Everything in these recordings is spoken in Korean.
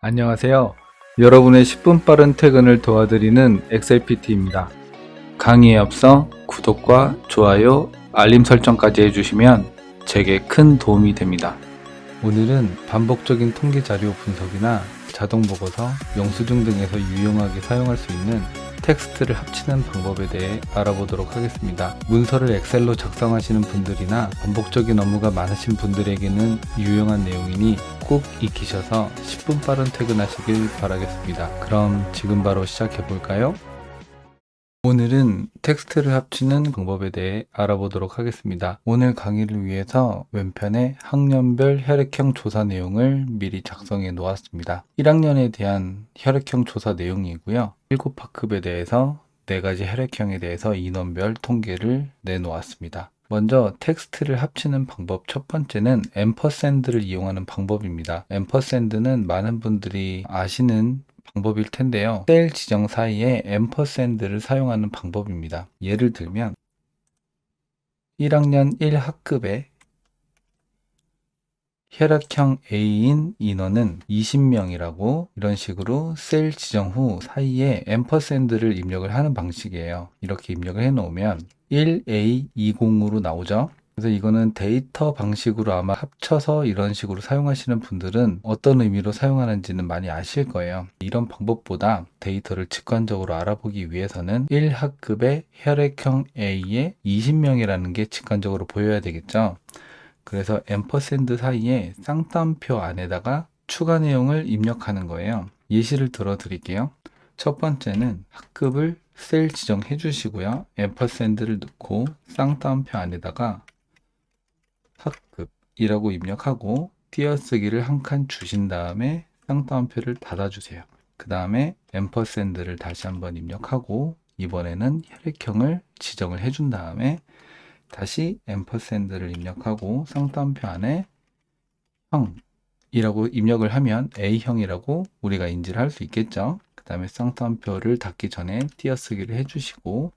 안녕하세요. 여러분의 10분 빠른 퇴근을 도와드리는 엑셀PT입니다. 강의에 앞서 구독과 좋아요, 알림 설정까지 해주시면 제게 큰 도움이 됩니다. 오늘은 반복적인 통계 자료 분석이나 자동 보고서, 영수증 등에서 유용하게 사용할 수 있는 텍스트를 합치는 방법에 대해 알아보도록 하겠습니다. 문서를 엑셀로 작성하시는 분들이나 반복적인 업무가 많으신 분들에게는 유용한 내용이니 꼭 익히셔서 10분 빠른 퇴근하시길 바라겠습니다. 그럼 지금 바로 시작해 볼까요? 오늘은 텍스트를 합치는 방법에 대해 알아보도록 하겠습니다. 오늘 강의를 위해서 왼편에 학년별 혈액형 조사 내용을 미리 작성해 놓았습니다. 1학년에 대한 혈액형 조사 내용이고요. 7학급에 대해서 4가지 혈액형에 대해서 인원별 통계를 내놓았습니다. 먼저 텍스트를 합치는 방법 첫 번째는 앰퍼샌드를 이용하는 방법입니다. 앰퍼샌드는 많은 분들이 아시는 방법일 텐데요. 셀 지정 사이에 앰퍼샌드를 사용하는 방법입니다. 예를 들면 1학년 1학급에 혈액형 A인 인원은 20명이라고 이런 식으로 셀 지정 후 사이에 앰퍼샌드를 입력을 하는 방식이에요. 이렇게 입력을 해 놓으면 1A20으로 나오죠. 그래서 이거는 데이터 방식으로 아마 합쳐서 이런 식으로 사용하시는 분들은 어떤 의미로 사용하는지는 많이 아실 거예요. 이런 방법보다 데이터를 직관적으로 알아보기 위해서는 1학급의 혈액형 A에 20명이라는 게 직관적으로 보여야 되겠죠. 그래서 앰퍼샌드 사이에 쌍따옴표 안에다가 추가 내용을 입력하는 거예요. 예시를 들어 드릴게요. 첫 번째는 학급을 셀 지정해 주시고요. 앰퍼샌드를 넣고 쌍따옴표 안에다가 학급이라고 입력하고 띄어쓰기를 한 칸 주신 다음에 쌍따옴표를 닫아주세요. 그 다음에 앰퍼샌드를 다시 한번 입력하고 이번에는 혈액형을 지정을 해준 다음에 다시 앰퍼샌드를 입력하고 쌍따옴표 안에 형이라고 입력을 하면 A형이라고 우리가 인지를 할 수 있겠죠. 그 다음에 쌍따옴표를 닫기 전에 띄어쓰기를 해주시고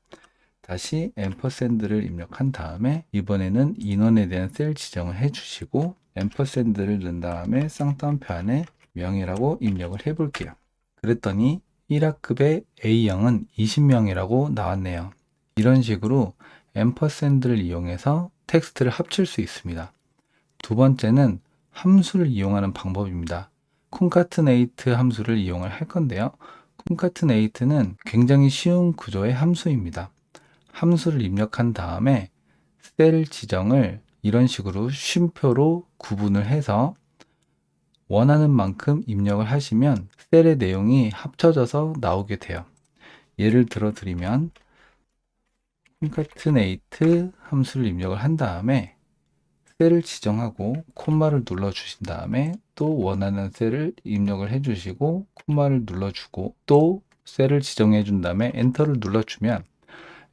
다시 앰퍼샌드를 입력한 다음에 이번에는 인원에 대한 셀 지정을 해주시고 앰퍼샌드를 넣은 다음에 쌍따옴표 안에 명이라고 입력을 해볼게요. 그랬더니 1학급의 A형은 20명이라고 나왔네요. 이런 식으로 앰퍼샌드를 이용해서 텍스트를 합칠 수 있습니다. 두 번째는 함수를 이용하는 방법입니다. 콘카트네이트 함수를 이용을 할 건데요. 콘카트네이트는 굉장히 쉬운 구조의 함수입니다. 함수를 입력한 다음에 셀 지정을 이런 식으로 쉼표로 구분을 해서 원하는 만큼 입력을 하시면 셀의 내용이 합쳐져서 나오게 돼요. 예를 들어 드리면 concatenate 함수를 입력을 한 다음에 셀을 지정하고 콤마를 눌러 주신 다음에 또 원하는 셀을 입력을 해 주시고 콤마를 눌러 주고 또 셀을 지정해 준 다음에 엔터를 눌러 주면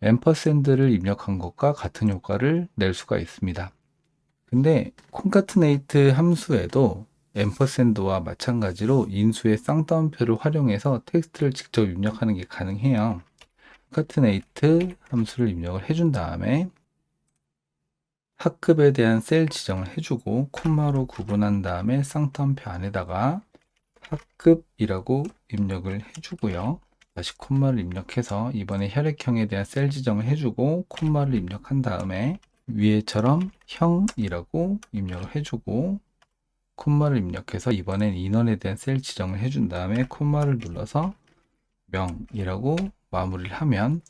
앰퍼샌드를 입력한 것과 같은 효과를 낼 수가 있습니다. 근데 concatenate 함수에도 앰퍼샌드와 마찬가지로 인수의 쌍따옴표를 활용해서 텍스트를 직접 입력하는 게 가능해요. concatenate 함수를 입력을 해준 다음에 학급에 대한 셀 지정을 해주고 콤마로 구분한 다음에 쌍따옴표 안에다가 학급이라고 입력을 해주고요. 다시 콤마를 입력해서 이번에 혈액형에 대한 셀 지정을 해주고 콤마를 입력한 다음에 위에처럼 형이라고 입력을 해주고 콤마를 입력해서 이번엔 인원에 대한 셀 지정을 해준 다음에 콤마를 눌러서 명이라고 마무리를 하면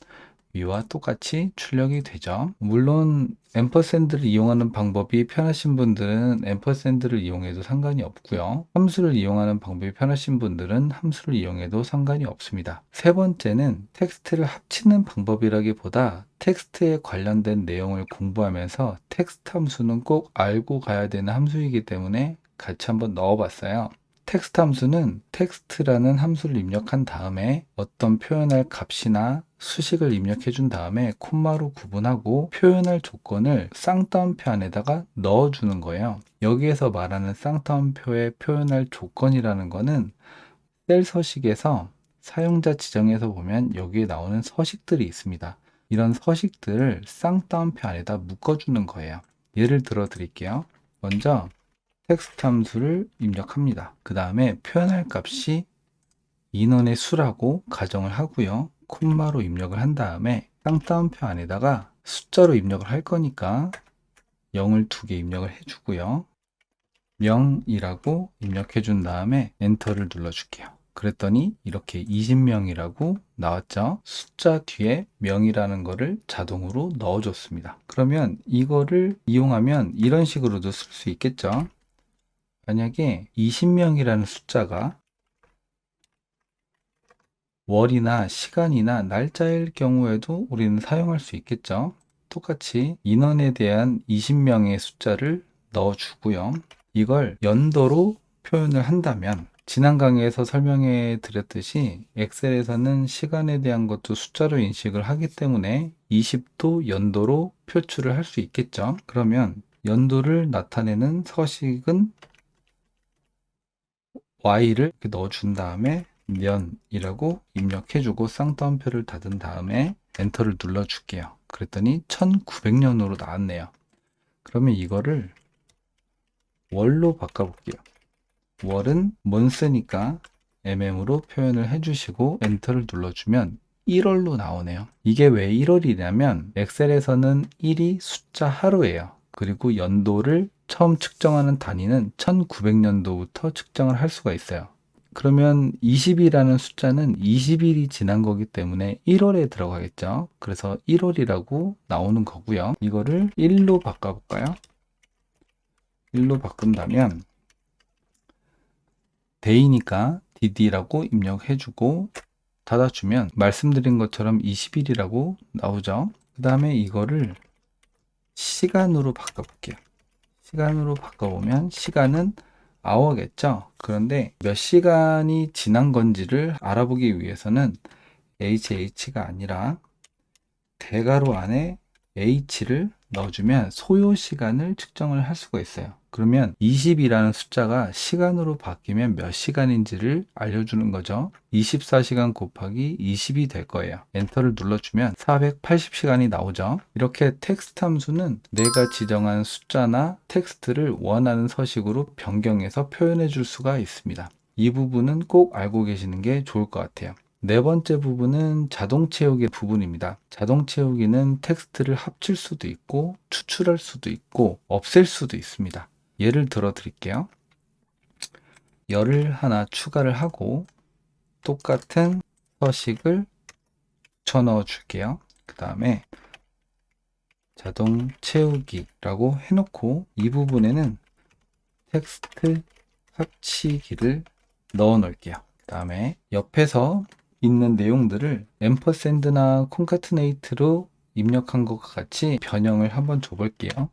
위와 똑같이 출력이 되죠. 물론 앰퍼샌드를 이용하는 방법이 편하신 분들은 앰퍼샌드를 이용해도 상관이 없고요. 함수를 이용하는 방법이 편하신 분들은 함수를 이용해도 상관이 없습니다. 세 번째는 텍스트를 합치는 방법이라기보다 텍스트에 관련된 내용을 공부하면서 텍스트 함수는 꼭 알고 가야 되는 함수이기 때문에 같이 한번 넣어봤어요. 텍스트 함수는 텍스트라는 함수를 입력한 다음에 어떤 표현할 값이나 수식을 입력해 준 다음에 콤마로 구분하고 표현할 조건을 쌍따옴표 안에다가 넣어 주는 거예요. 여기에서 말하는 쌍따옴표의 표현할 조건이라는 거는 셀 서식에서 사용자 지정에서 보면 여기에 나오는 서식들이 있습니다. 이런 서식들을 쌍따옴표 안에다 묶어 주는 거예요. 예를 들어 드릴게요. 먼저 텍스트 함수를 입력합니다. 그 다음에 표현할 값이 인원의 수라고 가정을 하고요. 콤마로 입력을 한 다음에 쌍따옴표 안에다가 숫자로 입력을 할 거니까 0을 2개 입력을 해주고요. 명이라고 입력해 준 다음에 엔터를 눌러줄게요. 그랬더니 이렇게 20명이라고 나왔죠. 숫자 뒤에 명이라는 거를 자동으로 넣어줬습니다. 그러면 이거를 이용하면 이런 식으로도 쓸 수 있겠죠. 만약에 20명이라는 숫자가 월이나 시간이나 날짜일 경우에도 우리는 사용할 수 있겠죠. 똑같이 인원에 대한 20명의 숫자를 넣어주고요. 이걸 연도로 표현을 한다면 지난 강의에서 설명해 드렸듯이 엑셀에서는 시간에 대한 것도 숫자로 인식을 하기 때문에 20도 연도로 표출을 할 수 있겠죠. 그러면 연도를 나타내는 서식은 Y를 이렇게 넣어준 다음에 년이라고 입력해주고 쌍따옴표를 닫은 다음에 엔터를 눌러줄게요. 그랬더니 1900년으로 나왔네요. 그러면 이거를 월로 바꿔볼게요. 월은 month니까 mm으로 표현을 해주시고 엔터를 눌러주면 1월로 나오네요. 이게 왜 1월이냐면 엑셀에서는 1이 숫자 하루예요. 그리고 연도를 처음 측정하는 단위는 1900년도부터 측정을 할 수가 있어요. 그러면 20이라는 숫자는 20일이 지난 거기 때문에 1월에 들어가겠죠. 그래서 1월이라고 나오는 거고요. 이거를 1로 바꿔볼까요? 1로 바꾼다면 day니까 dd라고 입력해주고 닫아주면 말씀드린 것처럼 20일이라고 나오죠. 그 다음에 이거를 시간으로 바꿔볼게요. 시간으로 바꿔보면 시간은 hour겠죠. 그런데 몇 시간이 지난 건지를 알아보기 위해서는 hh가 아니라 대괄호 안에 h를 넣어주면 소요 시간을 측정을 할 수가 있어요. 그러면 20이라는 숫자가 시간으로 바뀌면 몇 시간인지를 알려주는 거죠. 24시간 곱하기 20이 될 거예요. 엔터를 눌러주면 480시간이 나오죠. 이렇게 텍스트 함수는 내가 지정한 숫자나 텍스트를 원하는 서식으로 변경해서 표현해 줄 수가 있습니다. 이 부분은 꼭 알고 계시는 게 좋을 것 같아요. 네 번째 부분은 자동 채우기 부분입니다. 자동 채우기는 텍스트를 합칠 수도 있고 추출할 수도 있고 없앨 수도 있습니다. 예를 들어 드릴게요. 열을 하나 추가를 하고 똑같은 서식을 붙여넣어 줄게요. 그 다음에 자동 채우기라고 해놓고 이 부분에는 텍스트 합치기를 넣어 놓을게요. 그 다음에 옆에서 있는 내용들을 앰퍼샌드나 콘카트네이트로 입력한 것과 같이 변형을 한번 줘볼게요.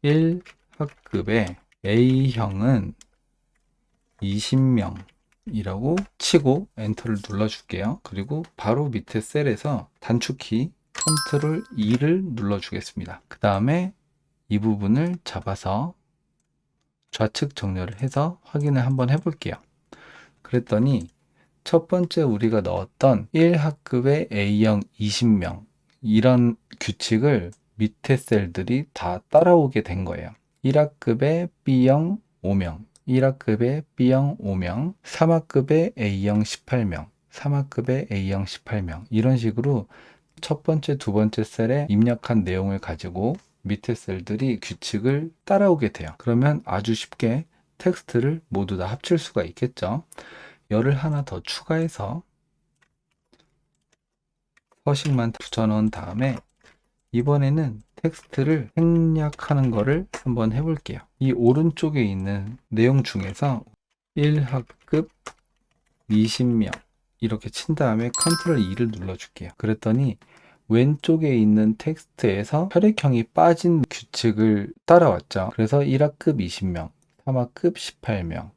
1학급의 A형은 20명이라고 치고 엔터를 눌러줄게요. 그리고 바로 밑에 셀에서 단축키 컨트롤 E를 눌러주겠습니다. 그 다음에 이 부분을 잡아서 좌측 정렬을 해서 확인을 한번 해볼게요. 그랬더니 첫 번째 우리가 넣었던 1학급의 A형 20명 이런 규칙을 밑에 셀들이 다 따라오게 된 거예요. 1학급의 B형 5명, 1학급의 B형 5명, 3학급의 A형 18명, 3학급의 A형 18명 이런 식으로 첫 번째, 두 번째 셀에 입력한 내용을 가지고 밑에 셀들이 규칙을 따라오게 돼요. 그러면 아주 쉽게 텍스트를 모두 다 합칠 수가 있겠죠. 열을 하나 더 추가해서 서식만 붙여 넣은 다음에 이번에는 텍스트를 생략하는 거를 한번 해볼게요. 이 오른쪽에 있는 내용 중에서 1학급 20명 이렇게 친 다음에 컨트롤 E를 눌러줄게요. 그랬더니 왼쪽에 있는 텍스트에서 혈액형이 빠진 규칙을 따라왔죠. 그래서 1학급 20명, 3학급 18명,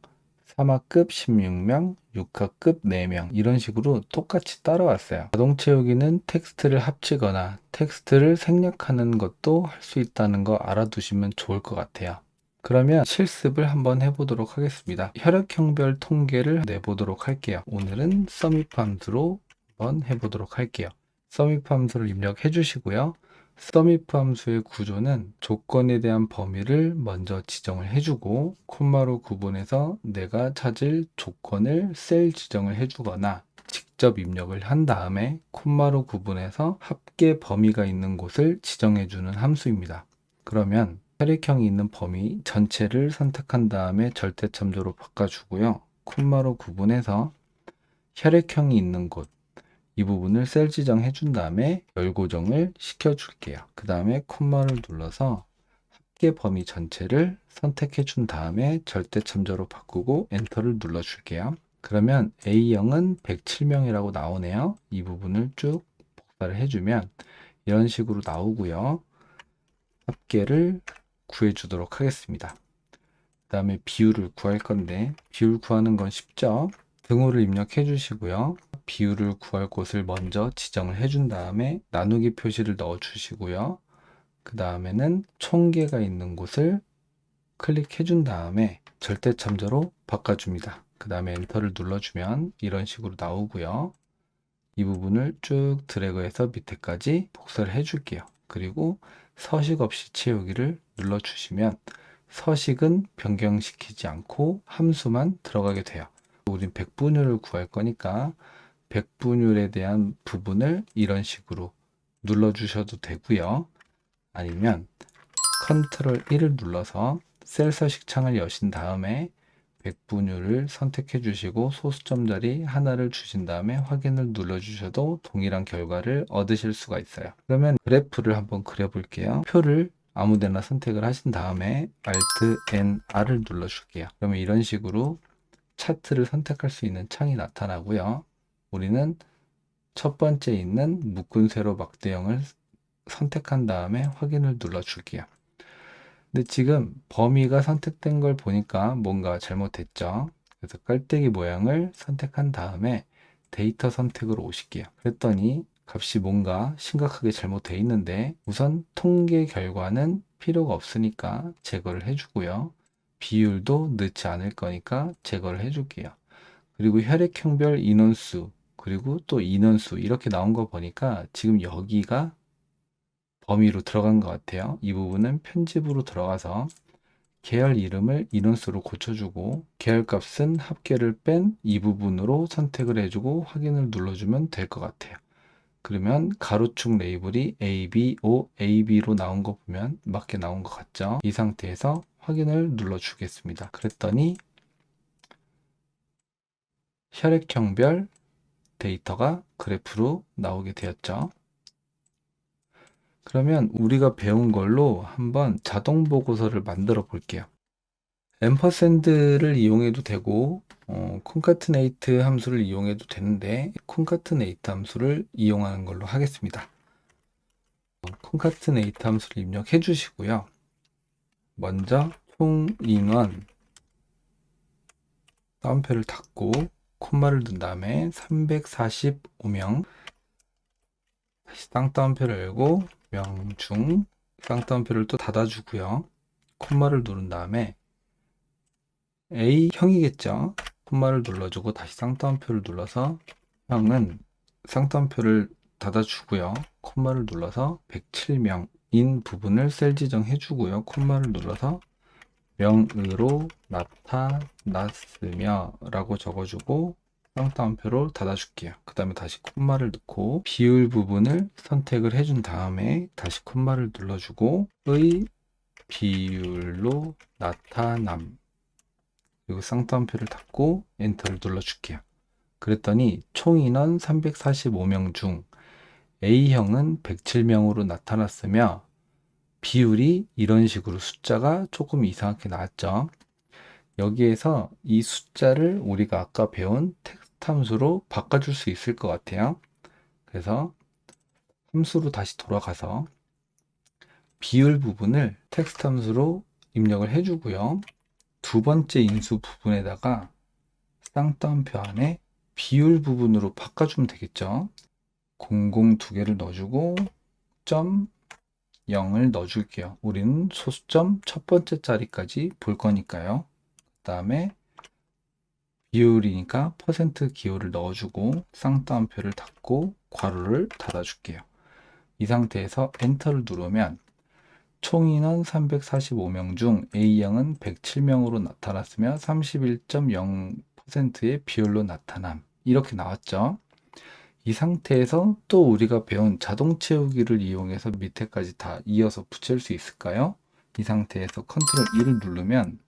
3학급 16명, 6학급 4명 이런 식으로 똑같이 따라왔어요. 자동 채우기는 텍스트를 합치거나 텍스트를 생략하는 것도 할 수 있다는 거 알아두시면 좋을 것 같아요. 그러면 실습을 한번 해보도록 하겠습니다. 혈액형별 통계를 내보도록 할게요. 오늘은 서밋 함수로 한번 해보도록 할게요. 서밋 함수를 입력해 주시고요. sumif 함수의 구조는 조건에 대한 범위를 먼저 지정을 해주고 콤마로 구분해서 내가 찾을 조건을 셀 지정을 해주거나 직접 입력을 한 다음에 콤마로 구분해서 합계 범위가 있는 곳을 지정해주는 함수입니다. 그러면 혈액형이 있는 범위 전체를 선택한 다음에 절대참조로 바꿔주고요. 콤마로 구분해서 혈액형이 있는 곳 이 부분을 셀 지정해 준 다음에 열 고정을 시켜 줄게요. 그 다음에 콤마를 눌러서 합계 범위 전체를 선택해 준 다음에 절대참조로 바꾸고 엔터를 눌러 줄게요. 그러면 A형은 107명이라고 나오네요. 이 부분을 쭉 복사를 해주면 이런 식으로 나오고요. 합계를 구해 주도록 하겠습니다. 그 다음에 비율을 구할 건데 비율 구하는 건 쉽죠. 등호를 입력해 주시고요. 비율을 구할 곳을 먼저 지정을 해준 다음에 나누기 표시를 넣어 주시고요. 그 다음에는 총계가 있는 곳을 클릭해 준 다음에 절대참조로 바꿔줍니다. 그 다음에 엔터를 눌러주면 이런 식으로 나오고요. 이 부분을 쭉 드래그해서 밑에까지 복사를 해줄게요. 그리고 서식 없이 채우기를 눌러주시면 서식은 변경시키지 않고 함수만 들어가게 돼요. 우린 백분율을 구할 거니까 백분율에 대한 부분을 이런 식으로 눌러주셔도 되고요. 아니면 컨트롤 1을 눌러서 셀 서식 창을 여신 다음에 백분율을 선택해 주시고 소수점 자리 하나를 주신 다음에 확인을 눌러 주셔도 동일한 결과를 얻으실 수가 있어요. 그러면 그래프를 한번 그려 볼게요. 표를 아무데나 선택을 하신 다음에 Alt N R을 눌러 줄게요. 그러면 이런 식으로 차트를 선택할 수 있는 창이 나타나고요. 우리는 첫 번째 있는 묶은 세로 막대형을 선택한 다음에 확인을 눌러 줄게요. 근데 지금 범위가 선택된 걸 보니까 뭔가 잘못됐죠. 그래서 깔때기 모양을 선택한 다음에 데이터 선택으로 오실게요. 그랬더니 값이 뭔가 심각하게 잘못되어 있는데 우선 통계 결과는 필요가 없으니까 제거를 해주고요. 비율도 넣지 않을 거니까 제거를 해줄게요. 그리고 혈액형별 인원수 그리고 또 인원수 이렇게 나온 거 보니까 지금 여기가 범위로 들어간 것 같아요. 이 부분은 편집으로 들어가서 계열 이름을 인원수로 고쳐주고 계열값은 합계를 뺀 이 부분으로 선택을 해주고 확인을 눌러주면 될 것 같아요. 그러면 가로축 레이블이 A, B, O, A, B로 나온 거 보면 맞게 나온 것 같죠? 이 상태에서 확인을 눌러주겠습니다. 그랬더니 혈액형별 데이터가 그래프로 나오게 되었죠. 그러면 우리가 배운 걸로 한번 자동 보고서를 만들어 볼게요. 앰퍼샌드를 이용해도 되고 콘카트네이트 함수를 이용해도 되는데 콘카트네이트 함수를 이용하는 걸로 하겠습니다. 콘카트네이트 함수를 입력해 주시고요. 먼저 총인원 따옴표를 닫고 콤마를 넣은 다음에 345명 다시 쌍따옴표를 열고 명중 쌍따옴표를 또 닫아주고요. 콤마를 누른 다음에 A형이겠죠. 콤마를 눌러주고 다시 쌍따옴표를 눌러서 형은 쌍따옴표를 닫아주고요. 콤마를 눌러서 107명인 부분을 셀 지정해 주고요. 콤마를 눌러서 명으로 나타났으며 라고 적어주고 쌍따옴표로 닫아줄게요. 그 다음에 다시 콤마를 넣고 비율 부분을 선택을 해준 다음에 다시 콤마를 눌러주고 의 비율로 나타남 그리고 쌍따옴표를 닫고 엔터를 눌러줄게요. 그랬더니 총 인원 345명 중 A형은 107명으로 나타났으며 비율이 이런 식으로 숫자가 조금 이상하게 나왔죠. 여기에서 이 숫자를 우리가 아까 배운 텍스트 함수로 바꿔줄 수 있을 것 같아요. 그래서 함수로 다시 돌아가서 비율 부분을 텍스트 함수로 입력을 해주고요. 두 번째 인수 부분에다가 쌍따옴표 안에 비율 부분으로 바꿔주면 되겠죠. 00 두 개를 넣어주고 점 0을 넣어줄게요. 우리는 소수점 첫 번째 자리까지 볼 거니까요. 그 다음에 비율이니까 퍼센트 기호를 넣어주고 쌍따옴표를 닫고 괄호를 닫아줄게요. 이 상태에서 엔터를 누르면 총 인원 345명 중 A형은 107명으로 나타났으며 31.0%의 비율로 나타남. 이렇게 나왔죠. 이 상태에서 또 우리가 배운 자동 채우기를 이용해서 밑에까지 다 이어서 붙일 수 있을까요? 이 상태에서 컨트롤 2를 누르면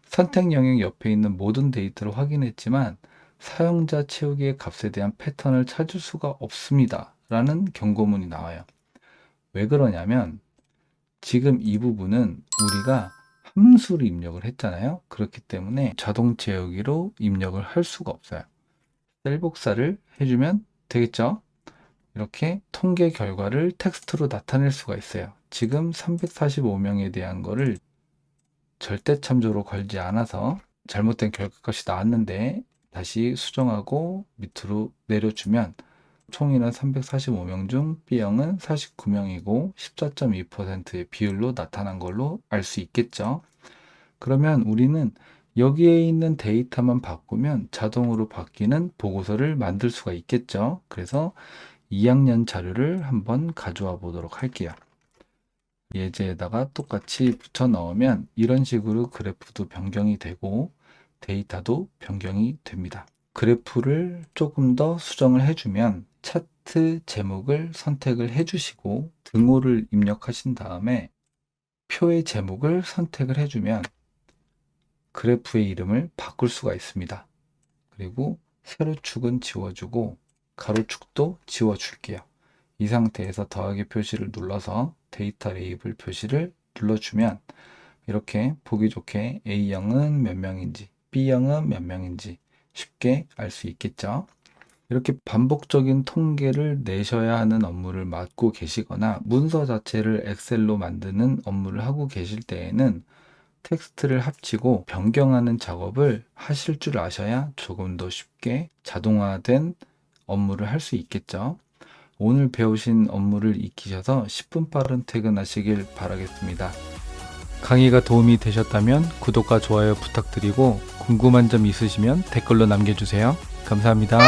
선택 영역 옆에 있는 모든 데이터를 확인했지만 사용자 채우기의 값에 대한 패턴을 찾을 수가 없습니다. 라는 경고문이 나와요. 왜 그러냐면 지금 이 부분은 우리가 함수를 입력을 했잖아요. 그렇기 때문에 자동 채우기로 입력을 할 수가 없어요. 셀 복사를 해주면 되겠죠? 이렇게 통계 결과를 텍스트로 나타낼 수가 있어요. 지금 345명에 대한 거를 절대 참조로 걸지 않아서 잘못된 결과값이 나왔는데 다시 수정하고 밑으로 내려주면 총 인원 345명 중 B형은 49명이고 14.2%의 비율로 나타난 걸로 알 수 있겠죠. 그러면 우리는 여기에 있는 데이터만 바꾸면 자동으로 바뀌는 보고서를 만들 수가 있겠죠. 그래서 2학년 자료를 한번 가져와 보도록 할게요. 예제에다가 똑같이 붙여 넣으면 이런 식으로 그래프도 변경이 되고 데이터도 변경이 됩니다. 그래프를 조금 더 수정을 해주면 차트 제목을 선택을 해주시고 등호를 입력하신 다음에 표의 제목을 선택을 해주면 그래프의 이름을 바꿀 수가 있습니다. 그리고 세로축은 지워주고 가로축도 지워줄게요. 이 상태에서 더하기 표시를 눌러서 데이터 레이블 표시를 눌러주면 이렇게 보기 좋게 A형은 몇 명인지 B형은 몇 명인지 쉽게 알 수 있겠죠. 이렇게 반복적인 통계를 내셔야 하는 업무를 맡고 계시거나 문서 자체를 엑셀로 만드는 업무를 하고 계실 때에는 텍스트를 합치고 변경하는 작업을 하실 줄 아셔야 조금 더 쉽게 자동화된 업무를 할 수 있겠죠. 오늘 배우신 업무를 익히셔서 10분 빠른 퇴근하시길 바라겠습니다. 강의가 도움이 되셨다면 구독과 좋아요 부탁드리고 궁금한 점 있으시면 댓글로 남겨주세요. 감사합니다.